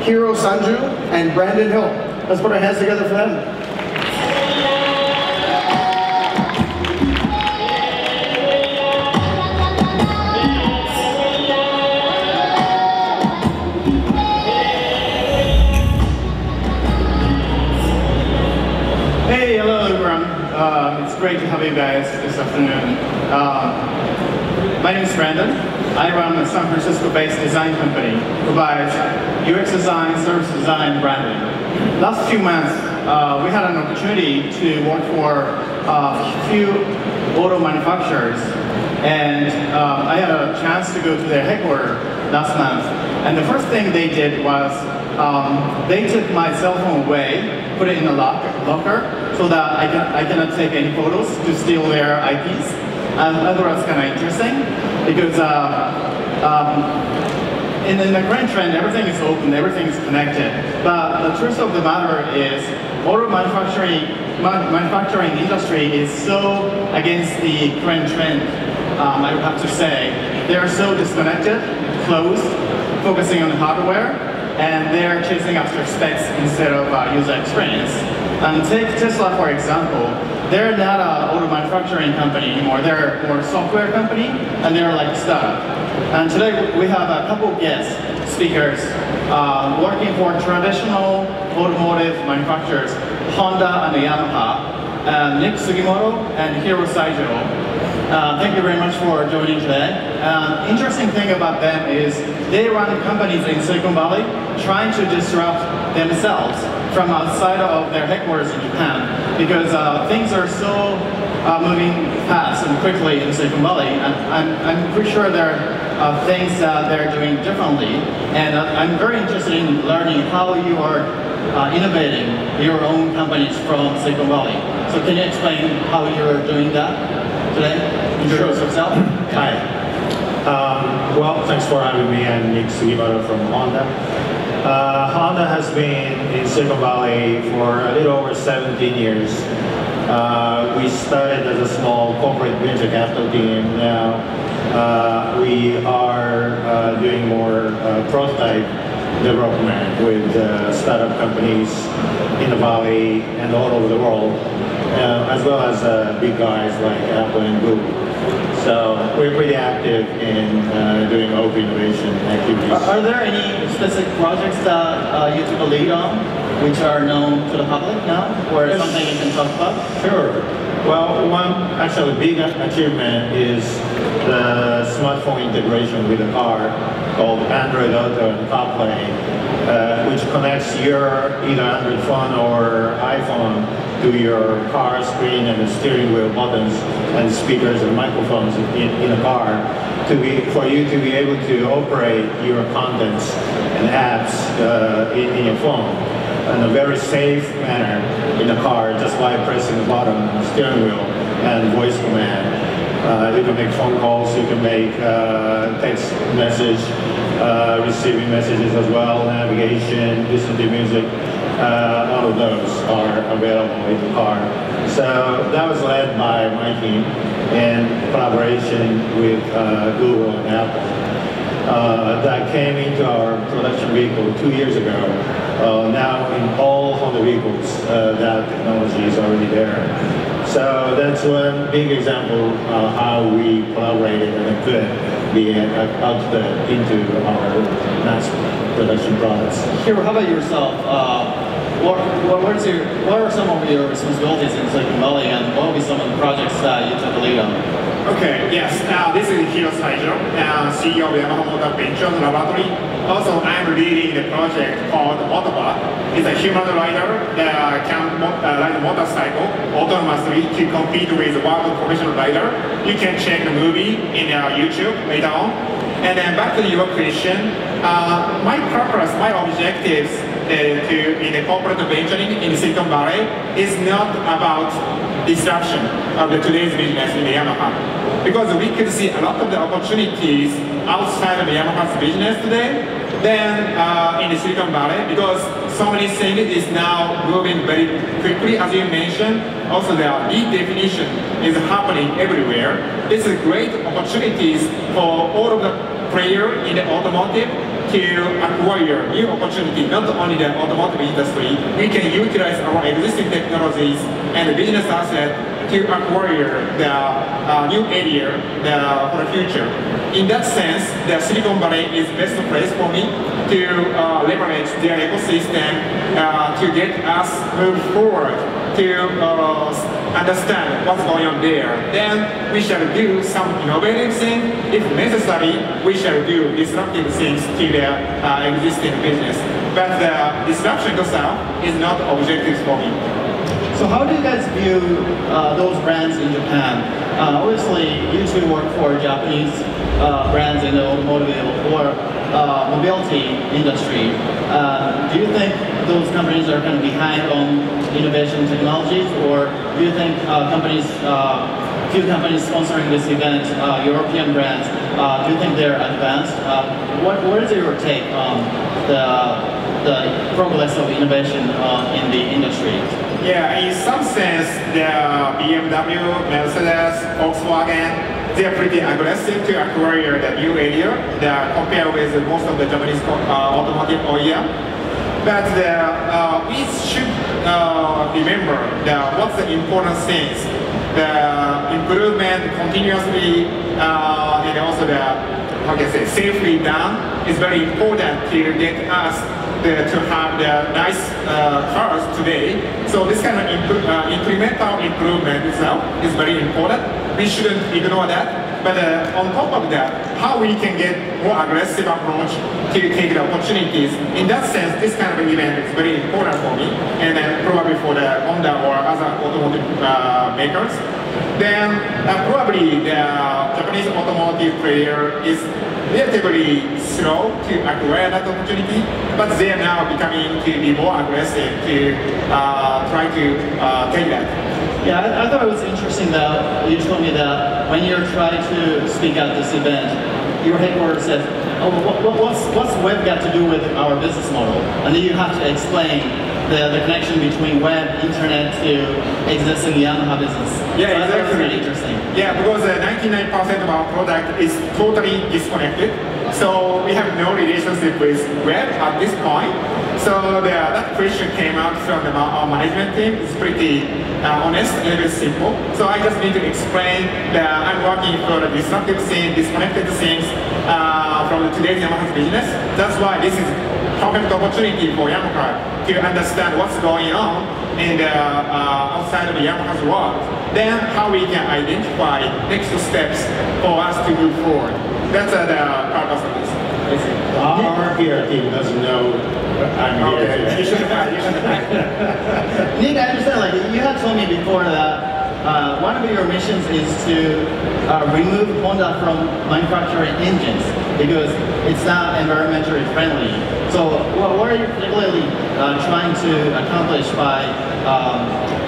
Hiro Saijou, and Brandon Hill. Let's put our hands together for them. Hey, hello everyone. It's great to have you guys this afternoon. My name is Brandon. I run a San Francisco-based design company who provides UX design, service design, and branding. Last few months, we had an opportunity to work for a few auto manufacturers, and I had a chance to go to their headquarters last month. And the first thing they did was they took my cell phone away, put it in a locker, so that I cannot take any photos to steal their IPs. And that was kind of interesting because in the current trend, everything is open, everything is connected. But the truth of the matter is, auto manufacturing industry is so against the current trend. I would have to say they are so disconnected, closed, focusing on the hardware, and they're chasing after specs instead of user experience. And take Tesla for example. They're not an auto manufacturing company anymore. They're more a software company, and they're like a startup. And today we have a couple of guest speakers working for traditional automotive manufacturers, Honda and Yamaha, Nick Sugimoto and Hiro Saijou. Thank you very much for joining today. Interesting thing about them is they run companies in Silicon Valley trying to disrupt themselves from outside of their headquarters in Japan, because things are so moving fast and quickly in Silicon Valley. And I'm pretty sure there are things that they're doing differently, and I'm very interested in learning how you are innovating your own companies from Silicon Valley. So can you explain how you're doing that today? Introduce yourself. Hi. Well, thanks for having me. I'm Nick Sugimoto from Honda. Honda has been in Silicon Valley for a little over 17 years. We started as a small corporate venture capital team. Now we are doing more prototype development with startup companies in the Valley and all over the world, as well as big guys like Apple and Google. So we're pretty active in doing open innovation activities. Are there any specific projects that you took a lead on, which are known to the public now, or something you can talk about? Sure. Well, one actually big achievement is the smartphone integration with the car called Android Auto and CarPlay, which connects your either Android phone or iPhone to your car screen and the steering wheel buttons and speakers and microphones in a car for you to be able to operate your contents and apps in your phone in a very safe manner in the car, just by pressing the button on the steering wheel and voice command. You can make phone calls, you can make text message, receiving messages as well, navigation, listen to music. All of those are available in the car. So that was led by my team in collaboration with Google and Apple. That came into our production vehicle 2 years ago. Now in all Honda vehicles, that technology is already there. So that's one big example of how we collaborated and could be output into our mass production products. Hiro, how about yourself? What are some of your responsibilities in Silicon Valley, and what will be some of the projects that you took the lead on? Okay, yes, this is Hiro Saijou, CEO of Yamaha Motor Ventures Laboratory. Also, I'm leading the project called Autobot. It's a human rider that can ride a motorcycle autonomously to compete with the world professional rider. You can check the movie in YouTube later on. And then back to your question, my purpose, my objectives in the corporate venturing in Silicon Valley is not about disruption of today's business in Yamaha. Because we could see a lot of the opportunities outside of Yamaha's business today than in the Silicon Valley, because so many things is now moving very quickly, as you mentioned. Also, the redefinition is happening everywhere. This is great opportunities for all of the players in the automotive to acquire new opportunity, not only the automotive industry. We can utilize our existing technologies and business assets to acquire the new area for the future. In that sense, the Silicon Valley is best place for me to leverage their ecosystem to get us move forward to understand what's going on there. Then we shall do some innovative things. If necessary, we shall do disruptive things to the existing business. But the disruption itself is not objective for me. So how do you guys view those brands in Japan? Obviously, you two work for Japanese brands in the automotive or mobility industry. Do you think those companies are kind of behind on innovation technologies, or do you think few companies sponsoring this event, European brands, do you think they're advanced? What is your take on the progress of innovation in the industry? Yeah, in some sense, the BMW, Mercedes, Volkswagen, they are pretty aggressive to acquire the new area compared with most of the Japanese automotive OEM. But we should remember what's the important things. The improvement continuously and also the, how can I say, safely done is very important to get us to have the nice cars today. So this kind of incremental improvement itself is very important. We shouldn't ignore that. But on top of that, how we can get more aggressive approach to take the opportunities. In that sense, this kind of event is very important for me, and then probably for the Honda or other automotive makers. Then probably the Japanese automotive player is relatively slow to acquire that opportunity, but they are now becoming to be more aggressive to try to take that. Yeah, I thought it was interesting that you told me that when you're trying to speak at this event, your headquarters says, oh, what's web got to do with our business model? And then you have to explain the connection between web, internet to existing Yamaha business. Yeah, so exactly. That's really interesting. Yeah, because 99% of our product is totally disconnected. So we have no relationship with web at this point. So that question came out from our management team. It's pretty honest and very simple. So I just need to explain that I'm working for the disruptive thing, disconnected things from today's Yamaha business. That's why this is perfect opportunity for Yamaha to understand what's going on in the outside of Yamaha's world. Then how we can identify next steps for us to move forward. That's the purpose of this. Our PR team doesn't know I'm here. Okay. You should have. Nick, I understand, like, you had told me before that one of your missions is to remove Honda from manufacturing engines because it's not environmentally friendly. So what are you particularly trying to accomplish by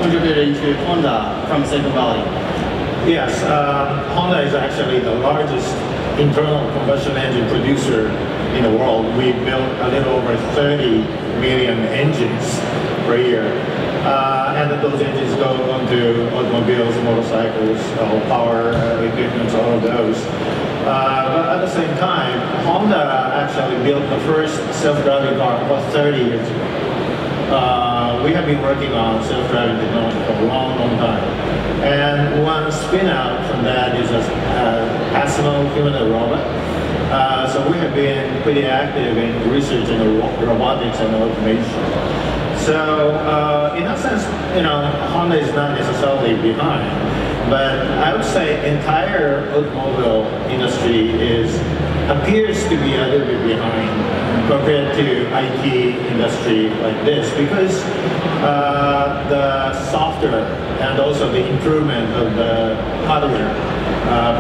contributing to Honda from Silicon Valley? Yes, Honda is actually the largest internal combustion engine producer in the world. We built a little over 30 million engines per year. And those engines go onto automobiles, motorcycles, power equipment, all of those. But at the same time, Honda actually built the first self-driving car about 30 years ago. We have been working on self-driving technology for a long, long time. And one spin-out from that is a personal humanoid robot. So we have been pretty active in research in robotics and automation. So in that sense, Honda is not necessarily behind, but I would say entire automobile industry appears to be a little bit behind compared to IT industry like this, because the software and also the improvement of the hardware,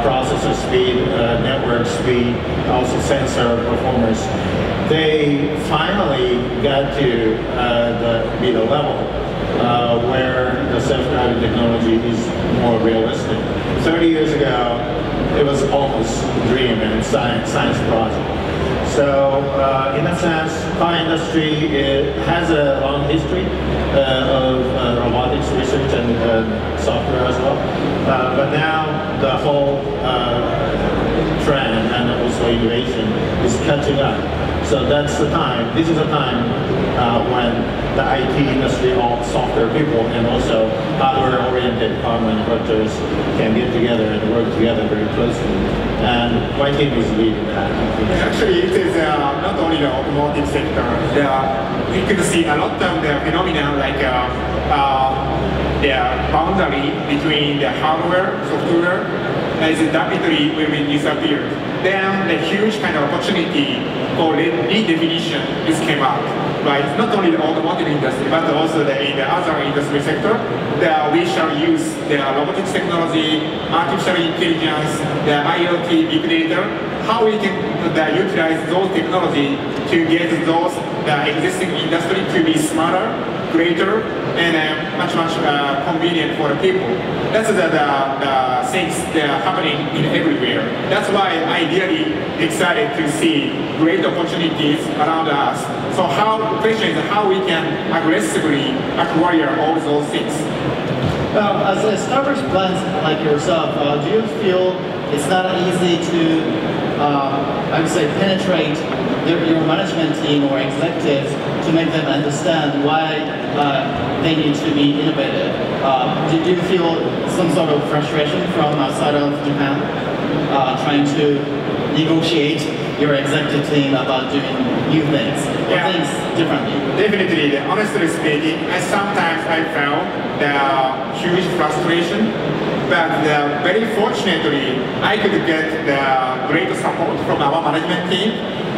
processor speed, network speed, also sensor performance, they finally got to be the level where the self-driving technology is more realistic. 30 years ago, it was almost a dream and science project. So in that sense, car industry has a long history of robotics research and software as well. But now the whole trend and also innovation is catching up. So that's the time, this is the time when the IT industry, all software people and also hardware-oriented car manufacturers can get together and work together very closely. And my team is leading that. Actually, it is not only the automotive sector. We could see a lot of the phenomena like the boundary between the hardware, software, is rapidly will be disappeared. Then the huge kind of opportunity for redefinition is came out. Right? Not only the automotive industry, but also in the other industry sector, we shall use the robotics technology, artificial intelligence, the IoT, big data, how we can utilize those technology to get those existing industry to be smarter, greater, and much convenient for the people. That's the things that are happening in everywhere. That's why I'm really excited to see great opportunities around us. So the question is how we can aggressively acquire all those things. Well, as a established plant like yourself, do you feel it's not easy to, I would say, penetrate your management team or executives to make them understand why they need to be innovative? Do you feel some sort of frustration from outside of Japan, trying to negotiate your executive team about doing new things, or things differently? Definitely. Honestly speaking, sometimes I felt the huge frustration, but very fortunately, I could get the great support from our management team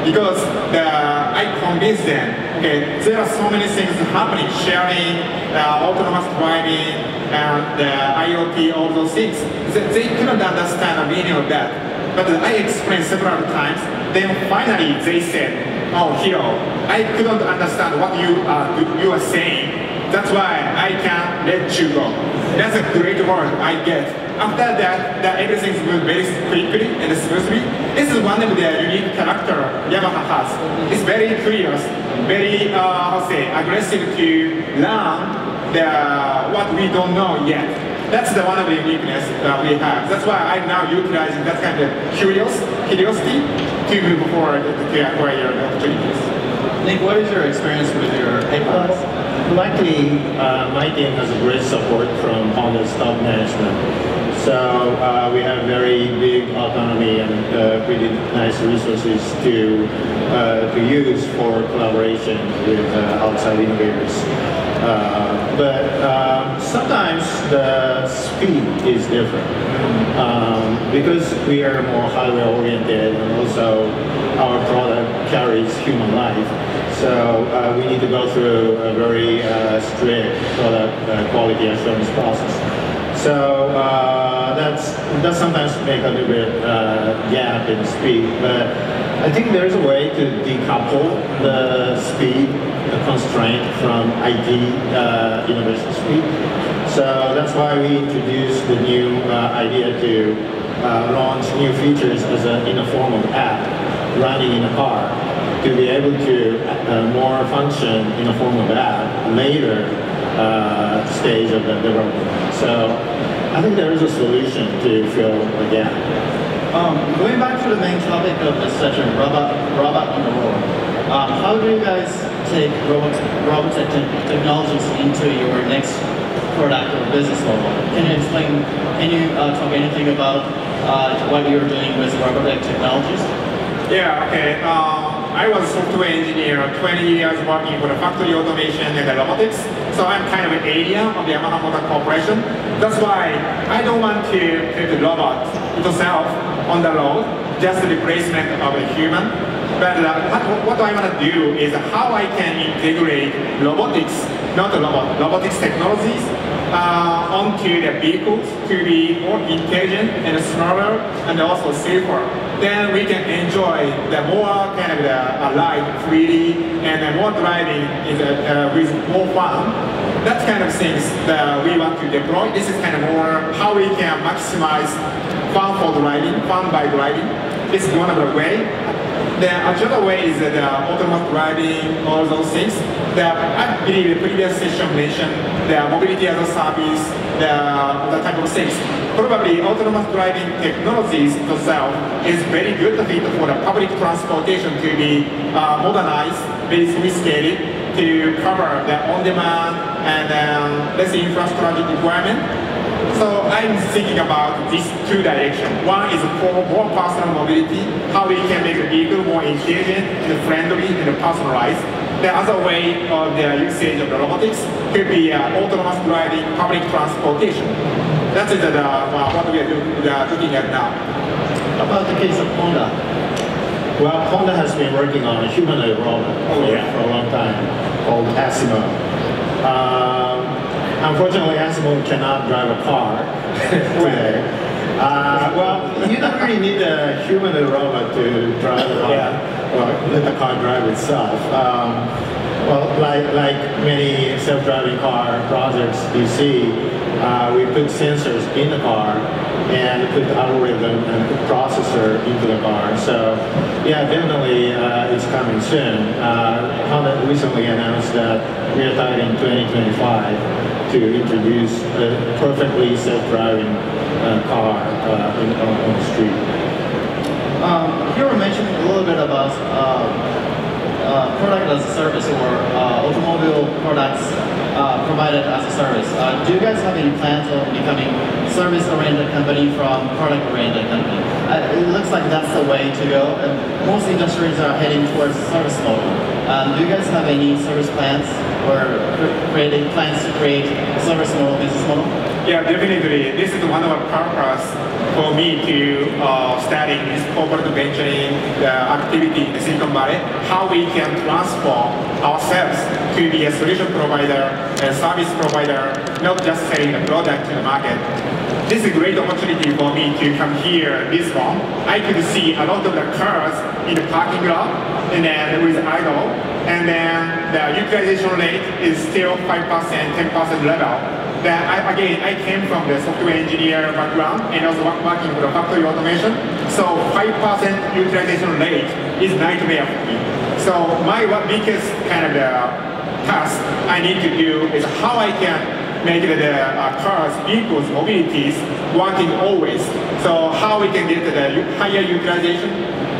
because I convinced them, okay, there are so many things happening, sharing, autonomous driving, and IoT, all those things. They couldn't understand the meaning of that. But I explained several times, then finally they said, oh, Hiro, I couldn't understand what you are saying. That's why I can let you go. That's a great word I get. After that, everything moves very quickly and smoothly. This is one of the unique character Yamaha has. It's very curious, very aggressive to learn what we don't know yet. That's one of the uniqueness we have. That's why I'm now utilizing that kind of curiosity to move forward to acquire the opportunities. Nick, what is your experience with your outpots? Luckily, my team has a great support from Honda's top management. So we have very big autonomy and pretty nice resources to use for collaboration with outside innovators. But sometimes the speed is different because we are more hardware oriented and also our product carries human life. So we need to go through a very strict product quality assurance process. So that sometimes make a little bit gap in speed, but I think there's a way to decouple the speed constraint from IT innovation speed. So that's why we introduced the new idea to launch new features in the form of app running in a car to be able to more function in the form of app later stage of the development. So I think there is a solution to fill the gap. Going back to the main topic of this session, robot on the road. How do you guys take robotic technologies into your next product or business model? Can you explain? Can you talk anything about what you're doing with robotic technologies? Yeah. Okay. I was a software engineer, 20 years working for the factory automation and the robotics. So I'm kind of an alien of the Yamaha Motor Corporation. That's why I don't want to put the robot itself on the road, just the replacement of a human. But what I want to do is how I can integrate robotics, not the robotics technologies, onto the vehicles to be more intelligent and smarter and also safer. Then we can enjoy the more kind of life freely and more driving with more fun. That kind of things that we want to deploy. This is kind of more how we can maximize fun for driving, fun by driving. This is one of the way. The other way is that autonomous driving, all those things. I believe the previous session mentioned the mobility as a service, the type of things. Probably autonomous driving technologies itself is very good fit for the public transportation to be modernized, very sophisticated, to cover the on-demand and less infrastructure requirement. So I'm thinking about these two directions. One is for more personal mobility, how we can make the vehicle more intelligent and friendly and personalized. The other way of the usage of the robotics could be autonomous driving public transportation. That's what we are looking at now. How about the case of Honda? Well, Honda has been working on a humanoid robot for a long time called Asimo. Unfortunately, Asimo cannot drive a car today. Well, you don't really need a humanoid robot to drive a car. Well, let the car drive itself. Well, like many self-driving car projects you see, we put sensors in the car and put the algorithm and put processor into the car. So, yeah, definitely it's coming soon. Honda recently announced that we are targeting 2025 to introduce a perfectly self-driving car on the street. Hiro mentioned a little bit about product as a service or automobile products provided as a service. Do you guys have any plans of becoming service-oriented company from product-oriented company? It looks like that's the way to go, and most industries are heading towards service model. Do you guys have any service plans or creating plans to create a service model, business model? Yeah, definitely. This is one of the purpose for me to studying this corporate venturing activity in Silicon Valley, how we can transform ourselves to be a solution provider, a service provider, not just selling a product to the market. This is a great opportunity for me to come here this long. I could see a lot of the cars in the parking lot and then with idle, and then the utilization rate is still 5%, 10% level. Again, I came from the software engineer background and also working for the factory automation. So 5% utilization rate is nightmare for me. So my biggest kind of task I need to do is how I can make the cars, vehicles, mobilities working always. So how we can get the higher utilization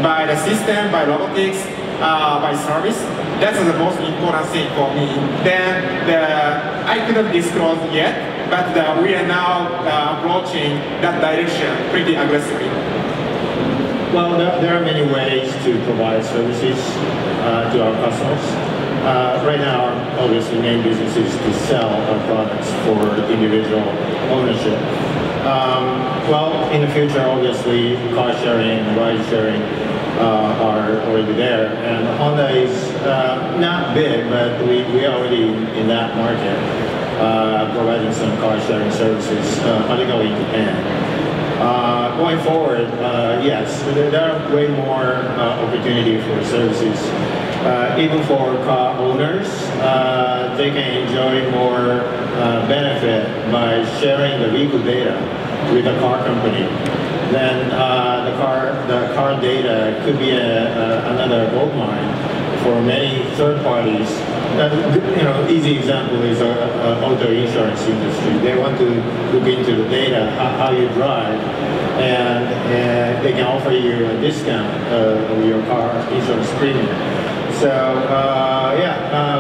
by the system, by robotics, by service. That's the most important thing for me. Then I couldn't disclose yet, but we are now approaching that direction pretty aggressively. Well, there are many ways to provide services to our customers. Right now, obviously, main business is to sell our products for individual ownership. Well, in the future, obviously, car sharing, ride sharing are already there. And Honda is not big, but we are already in that market, providing some car sharing services, particularly in Japan. Going forward, yes, there are way more opportunity for services. Even for car owners, they can enjoy more benefit by sharing the vehicle data with the car company. Then the car data could be another gold mine for many third parties. Easy example is auto insurance industry. They want to look into the data, how you drive, and they can offer you a discount of your car insurance premium. So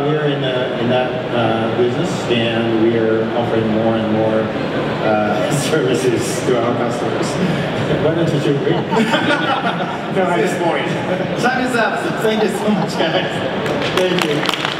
we're in that business, and we are offering more and more services to our customers. Why don't you agree? No, at this point. Time is up, so thank you so much, guys. Thank you.